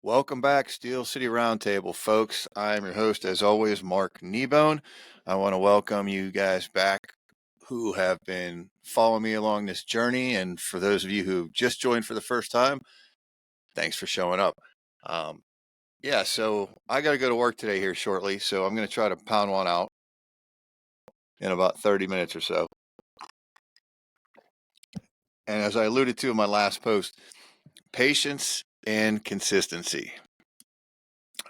Welcome back, Steel City Roundtable, folks. I'm your host, as always, Mark Kneebone. I want to welcome you guys back who have been following me along this journey. And for those of you who just joined for the first time, thanks for showing up. So I got to go to work today here shortly. So I'm going to try to pound one out in about 30 minutes or so. And as I alluded to in my last post, patience and consistency.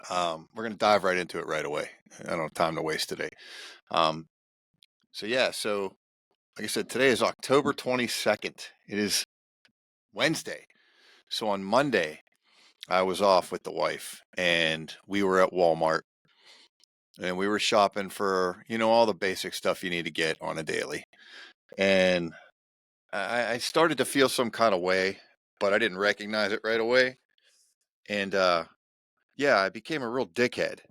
We're going to dive right into it right away. I don't have time to waste today. So like I said, today is October 22nd. It is Wednesday. So on Monday, I was off with the wife and we were at Walmart and we were shopping for, all the basic stuff you need to get on a daily. And I started to feel some kind of way, but I didn't recognize it right away. And I became a real dickhead.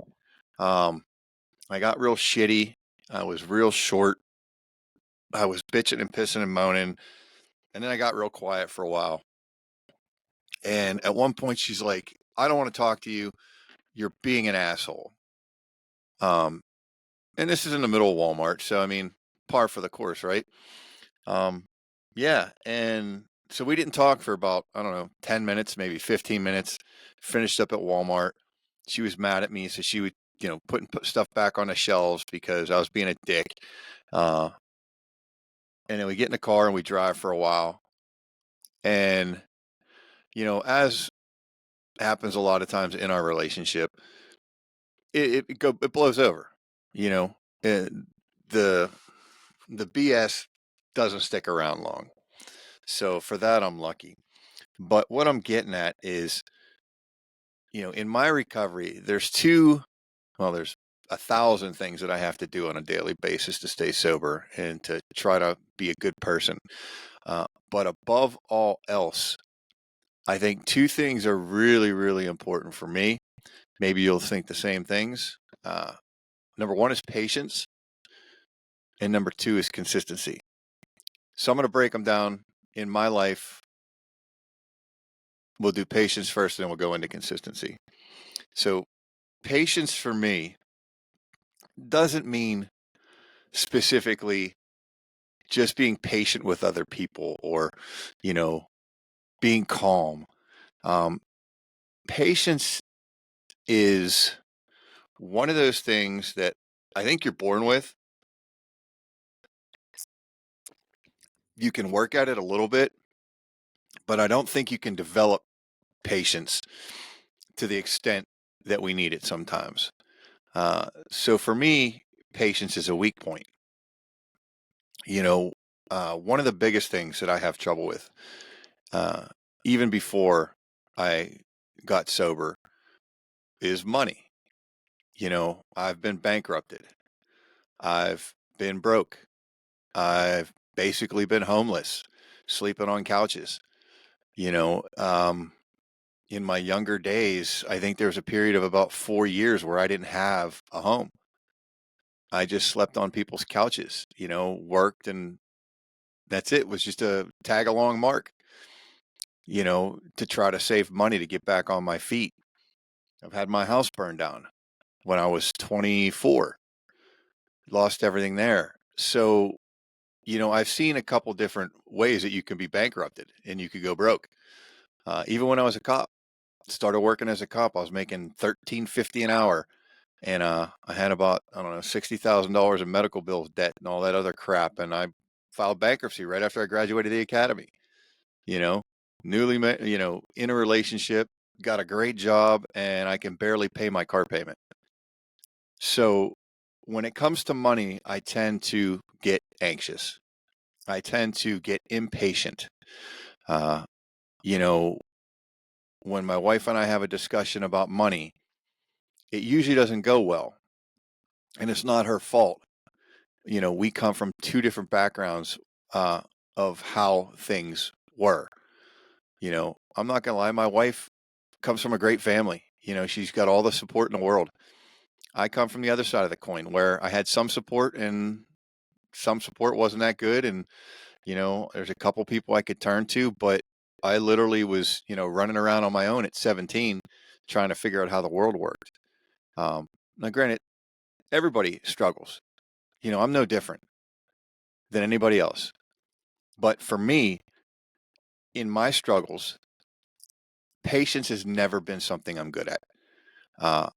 I got real shitty. I was real short. I was bitching and pissing and moaning. And then I got real quiet for a while. And at one point she's like, I don't want to talk to you. You're being an asshole. And this is in the middle of Walmart. So, I mean, par for the course, right? And so we didn't talk for about, 10 minutes, maybe 15 minutes. Finished up at Walmart. She was mad at me. So she would, put stuff back on the shelves because I was being a dick. And then we get in the car and we drive for a while. And, as happens a lot of times in our relationship, it blows over. The BS doesn't stick around long. So for that, I'm lucky. But what I'm getting at is, in my recovery, there's 1,000 things that I have to do on a daily basis to stay sober and to try to be a good person. But above all else, I think two things are really, really important for me. Maybe you'll think the same things. Number one is patience. And number two is consistency. So I'm going to break them down in my life. We'll do patience first, and then we'll go into consistency. So patience for me doesn't mean specifically just being patient with other people or, being calm. Patience is one of those things that I think you're born with. You can work at it a little bit, but I don't think you can develop patience to the extent that we need it sometimes. So for me, patience is a weak point. One of the biggest things that I have trouble with, even before I got sober, is money. I've been bankrupted. I've been broke. I've basically been homeless, sleeping on couches. In my younger days, I think there was a period of about 4 years where I didn't have a home. I just slept on people's couches, worked, and that's it. It was just a tag along Mark, to try to save money to get back on my feet. I've had my house burned down when I was 24, lost everything there. So, I've seen a couple different ways that you can be bankrupted and you could go broke. Even when I was a cop, started working as a cop, I was making $13.50 an hour. And I had about, $60,000 in medical bills debt and all that other crap. And I filed bankruptcy right after I graduated the academy. Newly met, in a relationship, got a great job, and I can barely pay my car payment. So when it comes to money, I tend to get anxious. I tend to get impatient. Uh, when my wife and I have a discussion about money, it usually doesn't go well. And it's not her fault. We come from two different backgrounds of how things were. I'm not going to lie, my wife comes from a great family. She's got all the support in the world. I come from the other side of the coin where I had some support and some support wasn't that good. And, there's a couple people I could turn to, but I literally was, running around on my own at 17, trying to figure out how the world worked. Now, granted, everybody struggles. I'm no different than anybody else. But for me, in my struggles, patience has never been something I'm good at. Uh,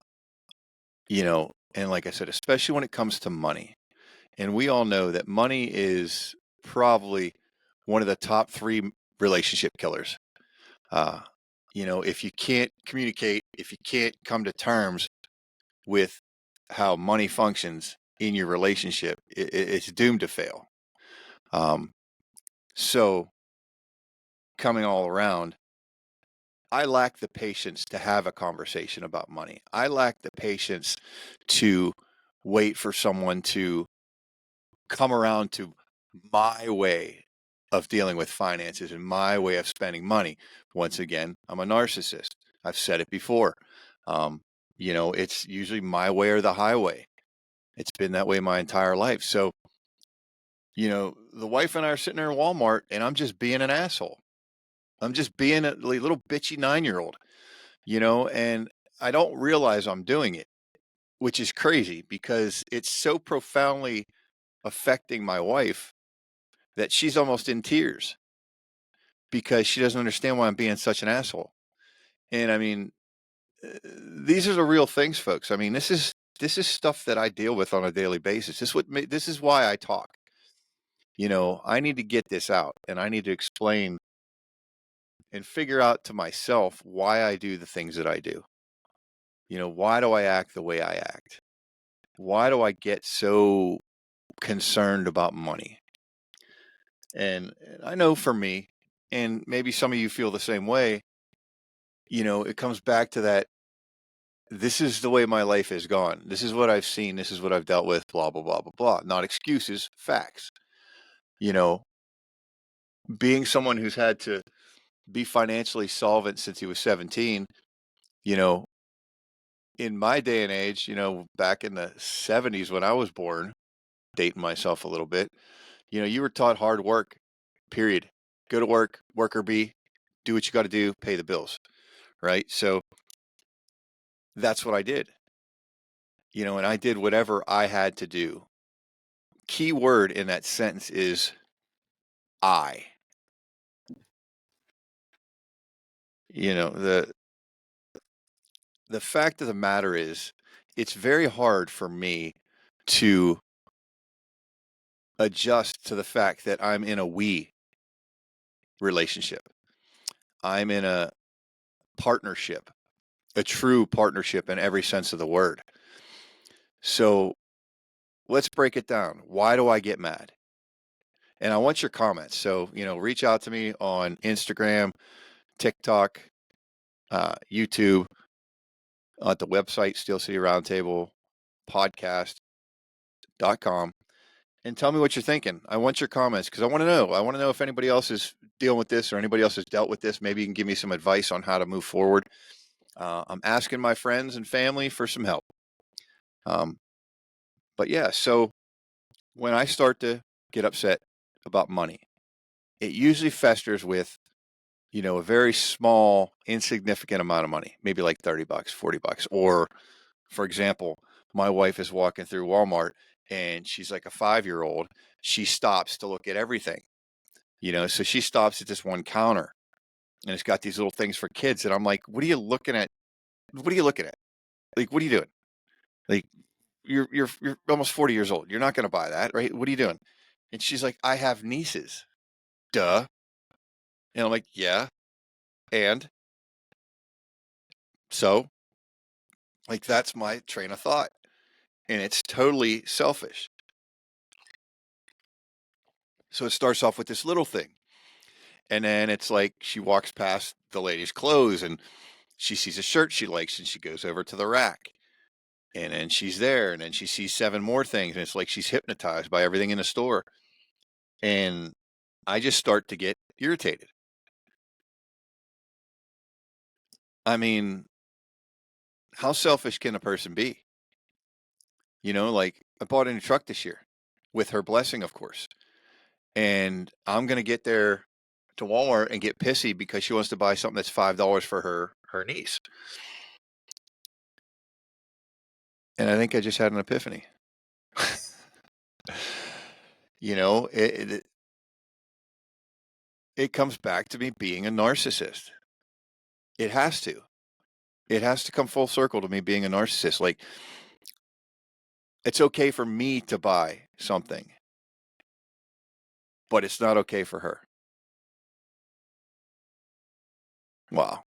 and like I said, especially when it comes to money. And we all know that money is probably one of the top three relationship killers. Uh, if you can't communicate, if you can't come to terms with how money functions in your relationship, it's doomed to fail. So coming all around, I lack the patience to have a conversation about money. I lack the patience to wait for someone to come around to my way of dealing with finances and my way of spending money. Once again, I'm a narcissist. I've said it before. It's usually my way or the highway. It's been that way my entire life. So, the wife and I are sitting there in Walmart and I'm just being an asshole. I'm just being a little bitchy 9-year-old, and I don't realize I'm doing it, which is crazy because it's so profoundly affecting my wife that she's almost in tears because she doesn't understand why I'm being such an asshole. And I mean, these are the real things, folks. I mean, this is stuff that I deal with on a daily basis. This is why I talk. I need to get this out and I need to explain and figure out to myself why I do the things that I do. Why do I act the way I act? Why do I get so concerned about money? And I know for me, and maybe some of you feel the same way, it comes back to that. This is the way my life has gone. This is what I've seen. This is what I've dealt with, blah, blah, blah, blah, blah. Not excuses, facts. You know, being someone who's had to be financially solvent since he was 17, you know, in my day and age, back in the 70s when I was born, dating myself a little bit, you were taught hard work, period. Go to work, worker bee, do what you got to do, pay the bills, right? So that's what I did, and I did whatever I had to do. Key word in that sentence is I. The fact of the matter is, it's very hard for me to adjust to the fact that I'm in a we relationship. I'm in a partnership, a true partnership in every sense of the word. So let's break it down. Why do I get mad? And I want your comments. So, reach out to me on Instagram, TikTok, YouTube, at the website, Steel City Roundtable podcast.com, and tell me what you're thinking. I want your comments because I want to know. I want to know if anybody else is dealing with this or anybody else has dealt with this. Maybe you can give me some advice on how to move forward. I'm asking my friends and family for some help. But yeah, so when I start to get upset about money, it usually festers with, a very small, insignificant amount of money, maybe like $30, $40. Or, for example, my wife is walking through Walmart and she's like a 5-year-old. She stops to look at everything, so she stops at this one counter and it's got these little things for kids. And I'm like, what are you looking at? What are you looking at? Like, what are you doing? Like, you're almost 40 years old. You're not going to buy that, right? What are you doing? And she's like, I have nieces. Duh. And I'm like, yeah. And so, like, that's my train of thought. And it's totally selfish. So it starts off with this little thing. And then it's like she walks past the lady's clothes and she sees a shirt she likes and she goes over to the rack. And then she's there and then she sees 7 more things. And it's like she's hypnotized by everything in the store. And I just start to get irritated. I mean, how selfish can a person be? Like I bought a new truck this year with her blessing, of course. And I'm going to get there to Walmart and get pissy because she wants to buy something that's $5 for her niece. And I think I just had an epiphany. You know, it comes back to me being a narcissist. It has to. It has to come full circle to me being a narcissist. Like, it's okay for me to buy something, but it's not okay for her. Wow.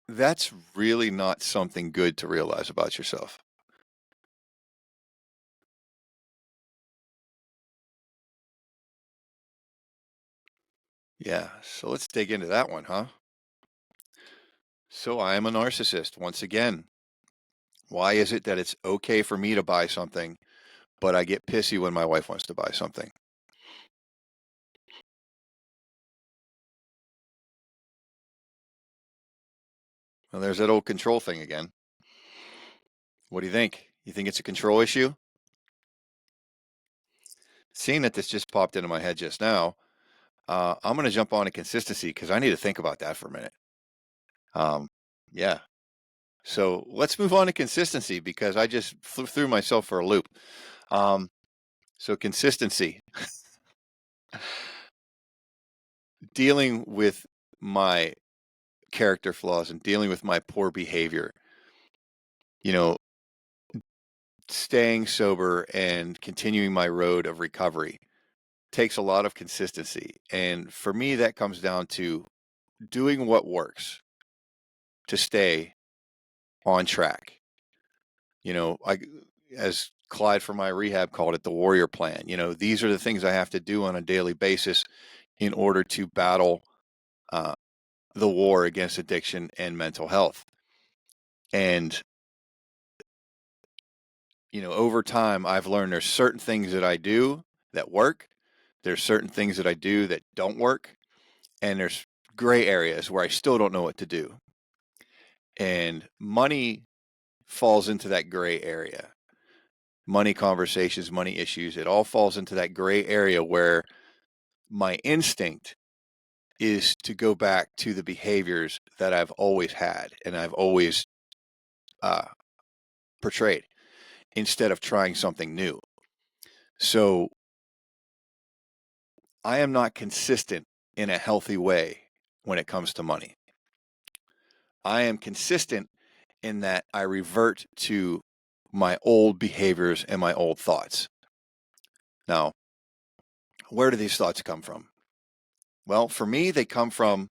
That's really not something good to realize about yourself. Yeah. So let's dig into that one, huh? So I am a narcissist once again. Why is it that it's okay for me to buy something, but I get pissy when my wife wants to buy something? Well, there's that old control thing again. What do you think? You think it's a control issue? Seeing that this just popped into my head just now, I'm going to jump on to consistency because I need to think about that for a minute. Um, yeah. So let's move on to consistency because I just threw myself for a loop. Um, so consistency, dealing with my character flaws and dealing with my poor behavior, you know, staying sober and continuing my road of recovery takes a lot of consistency. And for me, that comes down to doing what works to stay on track. As Clyde from my rehab called it, the warrior plan. These are the things I have to do on a daily basis in order to battle uh, the war against addiction and mental health. And, over time, I've learned there's certain things that I do that work. There's certain things that I do that don't work. And there's gray areas where I still don't know what to do. And money falls into that gray area. Money conversations, money issues, it all falls into that gray area where my instinct is to go back to the behaviors that I've always had and I've always uh, portrayed instead of trying something new. So I am not consistent in a healthy way when it comes to money. I am consistent in that I revert to my old behaviors and my old thoughts. Now, where do these thoughts come from? Well, for me, they come from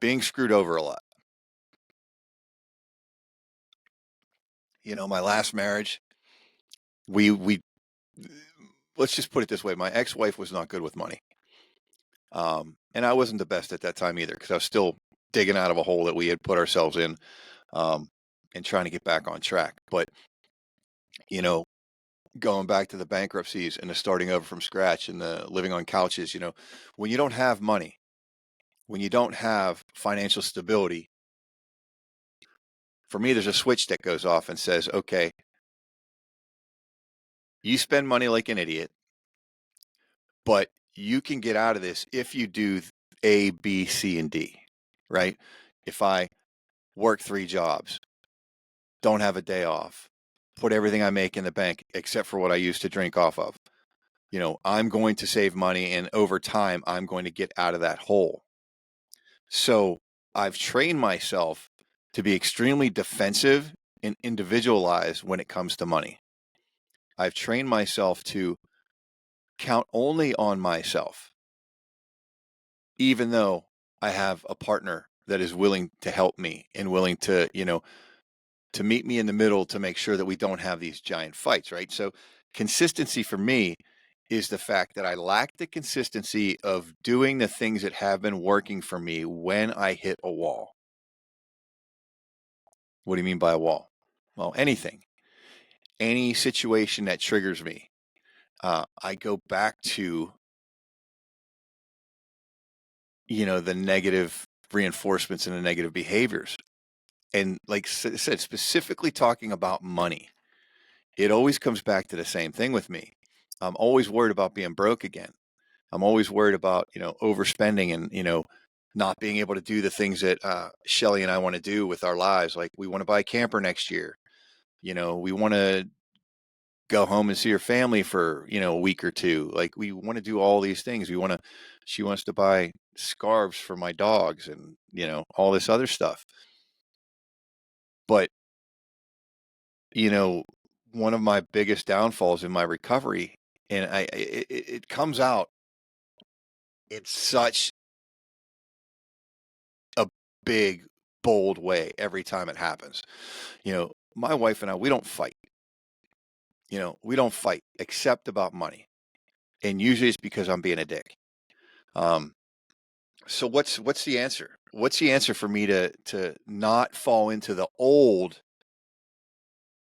being screwed over a lot. My last marriage, we let's just put it this way: my ex-wife was not good with money, and I wasn't the best at that time either because I was still digging out of a hole that we had put ourselves in, um, and trying to get back on track. But you know, going back to the bankruptcies and the starting over from scratch and the living on couches, when you don't have money, when you don't have financial stability, for me, there's a switch that goes off and says, okay, you spend money like an idiot, but you can get out of this if you do A, B, C, and D, right? If I work 3 jobs, don't have a day off, put everything I make in the bank except for what I used to drink off of, I'm going to save money and over time, I'm going to get out of that hole. So I've trained myself to be extremely defensive and individualized when it comes to money. I've trained myself to count only on myself, even though I have a partner that is willing to help me and willing to, to meet me in the middle to make sure that we don't have these giant fights, right? So consistency for me is the fact that I lack the consistency of doing the things that have been working for me when I hit a wall. What do you mean by a wall? Well, anything, any situation that triggers me. I go back to, the negative reinforcements and the negative behaviors. And like I said, specifically talking about money, it always comes back to the same thing with me. I'm always worried about being broke again. I'm always worried about, overspending and, not being able to do the things that Shelly and I want to do with our lives. Like we want to buy a camper next year. We want to go home and see her family for, a week or two. Like we want to do all these things. She wants to buy scarves for my dogs and, all this other stuff. But, one of my biggest downfalls in my recovery, and it comes out in such a big, bold way every time it happens. My wife and I, we don't fight. We don't fight except about money. And usually it's because I'm being a dick. So what's the answer? What's the answer for me to not fall into the old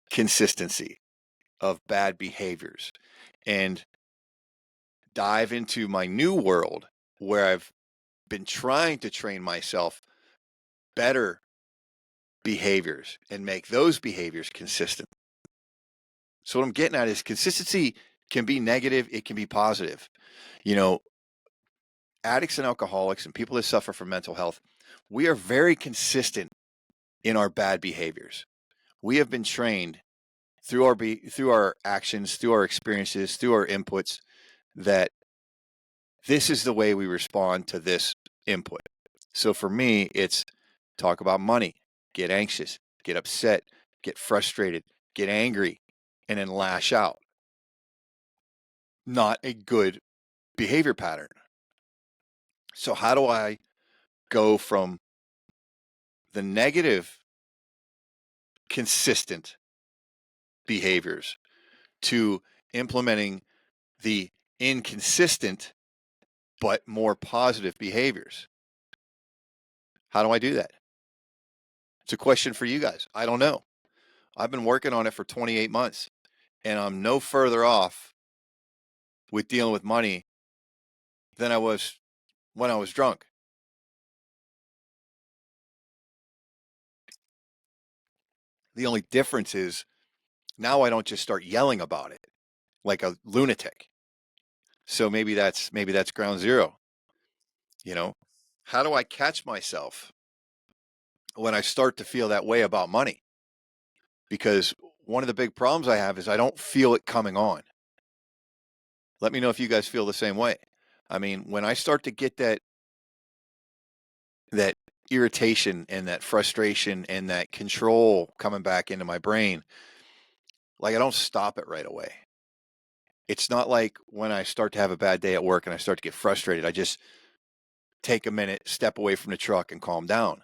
consistency of bad behaviors and dive into my new world where I've been trying to train myself better behaviors and make those behaviors consistent? So what I'm getting at is consistency can be negative, it can be positive. Addicts and alcoholics and people that suffer from mental health, we are very consistent in our bad behaviors. We have been trained through our actions, through our experiences, through our inputs, that this is the way we respond to this input. So for me, it's talk about money, get anxious, get upset, get frustrated, get angry, and then lash out. Not a good behavior pattern. So how do I go from the negative consistent behaviors to implementing the inconsistent but more positive behaviors? How do I do that? It's a question for you guys. I don't know. I've been working on it for 28 months and I'm no further off with dealing with money than I was when I was drunk. The only difference is now I don't just start yelling about it like a lunatic. So maybe that's ground zero. How do I catch myself when I start to feel that way about money? Because one of the big problems I have is I don't feel it coming on. Let me know if you guys feel the same way. I mean, when I start to get that irritation and that frustration and that control coming back into my brain, like I don't stop it right away. It's not like when I start to have a bad day at work and I start to get frustrated, I just take a minute, step away from the truck and calm down.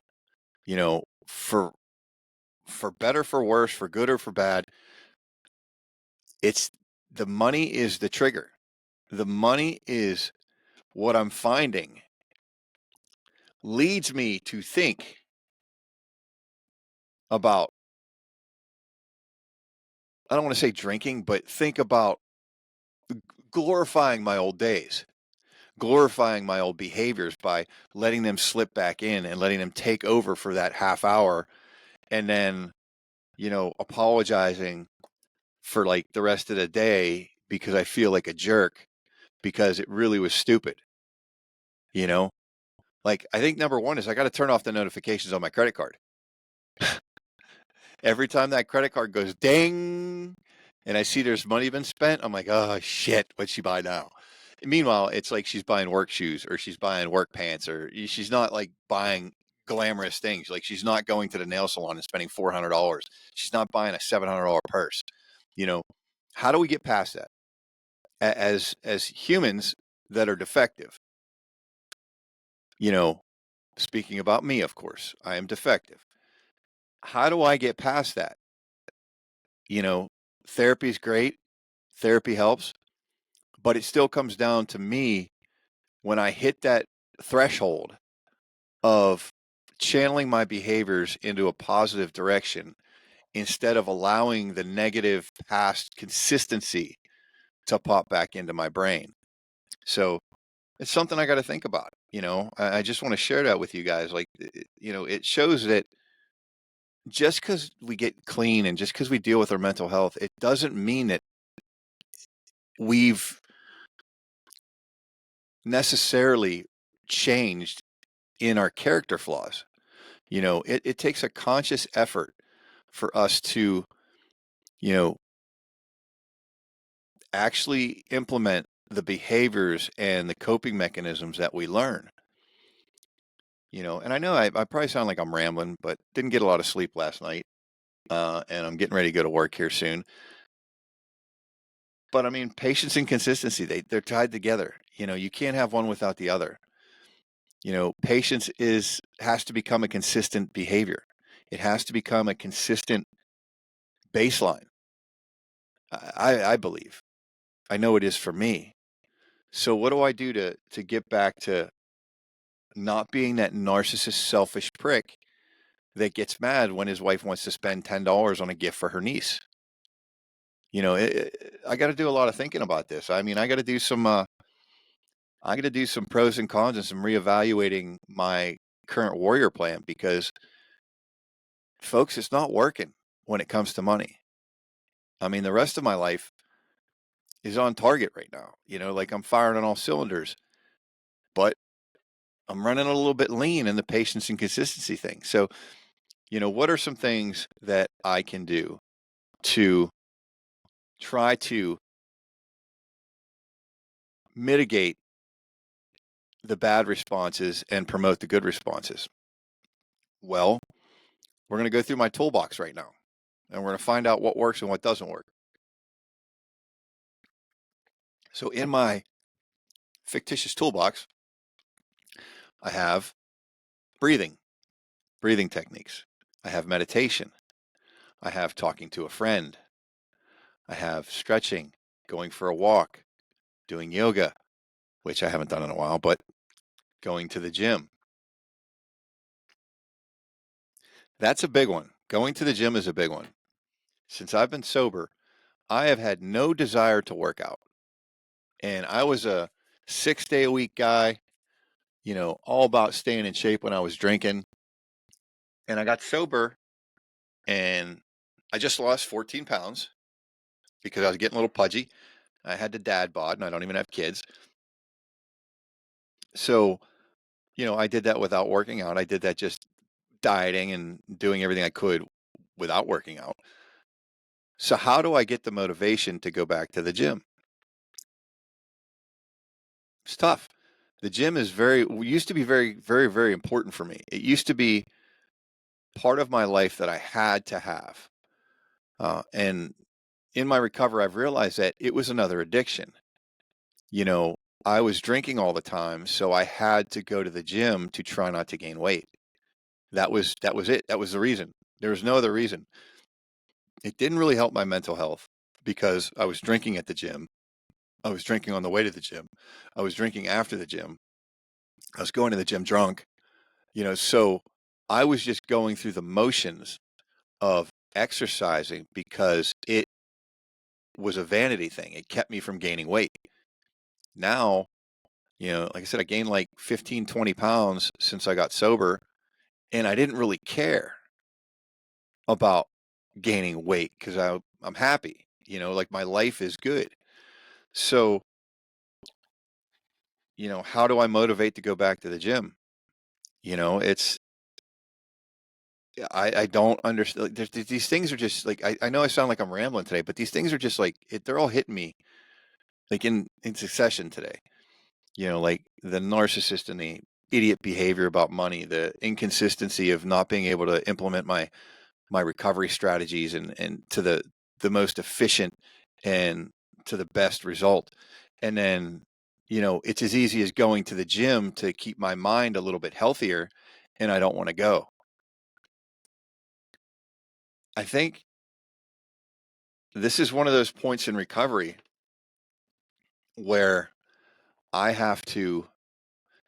For better, for worse, for good or for bad, it's the money is the trigger. The money is what I'm finding leads me to think about, I don't want to say drinking, but think about glorifying my old days, glorifying my old behaviors by letting them slip back in and letting them take over for that half hour. And then, apologizing for like the rest of the day because I feel like a jerk because it really was stupid. Like I think number one is I got to turn off the notifications on my credit card. Every time that credit card goes ding and I see there's money been spent, I'm like, oh shit, what'd she buy now? Meanwhile, it's like she's buying work shoes or she's buying work pants or she's not like buying glamorous things. Like she's not going to the nail salon and spending $400. She's not buying a $700 purse. How do we get past that? As humans that are defective, speaking about me, of course, I am defective. How do I get past that? Therapy is great. Therapy helps, but it still comes down to me when I hit that threshold of channeling my behaviors into a positive direction instead of allowing the negative past consistency to pop back into my brain. So it's something I got to think about. I just want to share that with you guys. Like, it shows that just because we get clean and just because we deal with our mental health, it doesn't mean that we've necessarily changed in our character flaws. It takes a conscious effort for us to, you know, actually implement the behaviors and the coping mechanisms that we learn. And I know I probably sound like I'm rambling, but didn't get a lot of sleep last night, and I'm getting ready to go to work here soon. But I mean, patience and consistency, they're tied together. You can't have one without the other. Patience has to become a consistent behavior. It has to become a consistent baseline. I believe. I know it is for me. So what do I do to get back to not being that narcissist, selfish prick that gets mad when his wife wants to spend $10 on a gift for her niece? I got to do a lot of thinking about this. I mean, I got to do some pros and cons and some reevaluating my current warrior plan because, folks, it's not working when it comes to money. I mean, the rest of my life is on target right now. Like I'm firing on all cylinders, but I'm running a little bit lean in the patience and consistency thing. So, what are some things that I can do to try to mitigate the bad responses and promote the good responses? Well, we're going to go through my toolbox right now, and we're going to find out what works and what doesn't work. So in my fictitious toolbox, I have breathing techniques. I have meditation. I have talking to a friend. I have stretching, going for a walk, doing yoga, which I haven't done in a while, but going to the gym. That's a big one. Going to the gym is a big one. Since I've been sober, I have had no desire to work out. And I was a 6-day a week guy, all about staying in shape when I was drinking. And I got sober and I just lost 14 pounds because I was getting a little pudgy. I had the dad bod and I don't even have kids. So, I did that without working out. I did that just dieting and doing everything I could without working out. So how do I get the motivation to go back to the gym? It's tough. The gym used to be very, very, very important for me. It used to be part of my life that I had to have. And in my recovery, I've realized that it was another addiction. I was drinking all the time, so I had to go to the gym to try not to gain weight. That was it. That was the reason. There was no other reason. It didn't really help my mental health because I was drinking at the gym. I was drinking on the way to the gym. I was drinking after the gym. I was going to the gym drunk, so I was just going through the motions of exercising because it was a vanity thing. It kept me from gaining weight. Now, like I said, I gained like 15, 20 pounds since I got sober, and I didn't really care about gaining weight because I'm happy, like my life is good. So, how do I motivate to go back to the gym? It's I don't understand. These things are just like I know I sound like I'm rambling today, but these things are just like they're all hitting me like in succession today. Like the narcissist and the idiot behavior about money, the inconsistency of not being able to implement my recovery strategies and to the most efficient and to the best result. And then, it's as easy as going to the gym to keep my mind a little bit healthier, and I don't want to go. I think this is one of those points in recovery where I have to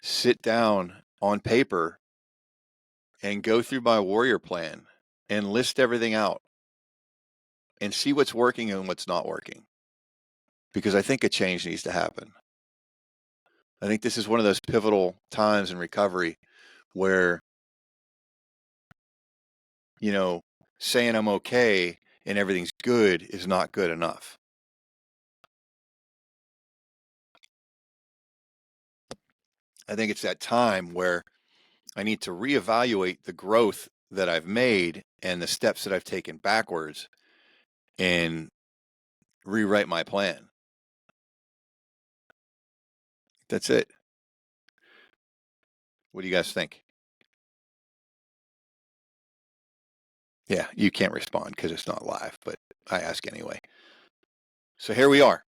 sit down on paper and go through my warrior plan and list everything out and see what's working and what's not working. Because I think a change needs to happen. I think this is one of those pivotal times in recovery where, saying I'm okay and everything's good is not good enough. I think it's that time where I need to reevaluate the growth that I've made and the steps that I've taken backwards and rewrite my plan. That's it. What do you guys think? Yeah, you can't respond because it's not live, but I ask anyway. So here we are.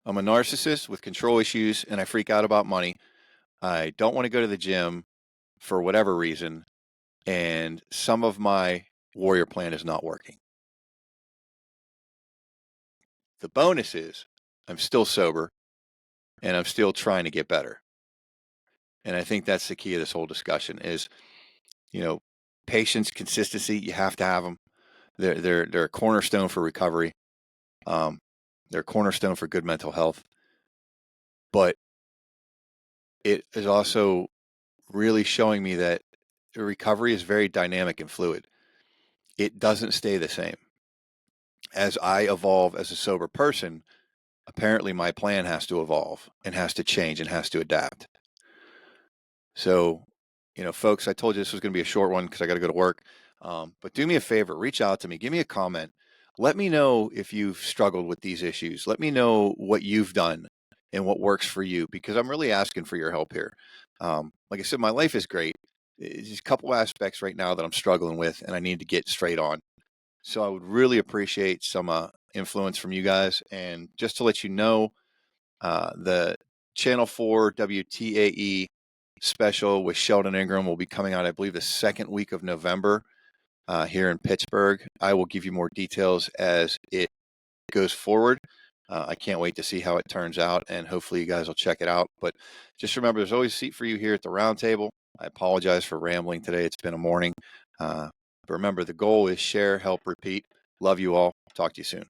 I'm a narcissist with control issues and I freak out about money. I don't want to go to the gym for whatever reason. And some of my warrior plan is not working. The bonus is I'm still sober and I'm still trying to get better. And I think that's the key of this whole discussion is, patience, consistency, you have to have them. They're a cornerstone for recovery. They're a cornerstone for good mental health. But it is also really showing me that recovery is very dynamic and fluid. It doesn't stay the same. As I evolve as a sober person, apparently my plan has to evolve and has to change and has to adapt. So, folks, I told you this was going to be a short one because I got to go to work. But do me a favor, reach out to me, give me a comment. Let me know if you've struggled with these issues. Let me know what you've done and what works for you because I'm really asking for your help here. Like I said, my life is great. It's just a couple aspects right now that I'm struggling with and I need to get straight on. So I would really appreciate some influence from you guys. And just to let you know, the Channel 4 WTAE special with Sheldon Ingram will be coming out, I believe, the second week of November here in Pittsburgh. I will give you more details as it goes forward. I can't wait to see how it turns out, and hopefully you guys will check it out. But just remember, there's always a seat for you here at the round table. I apologize for rambling today. It's been a morning. But remember, the goal is share, help, repeat. Love you all. Talk to you soon.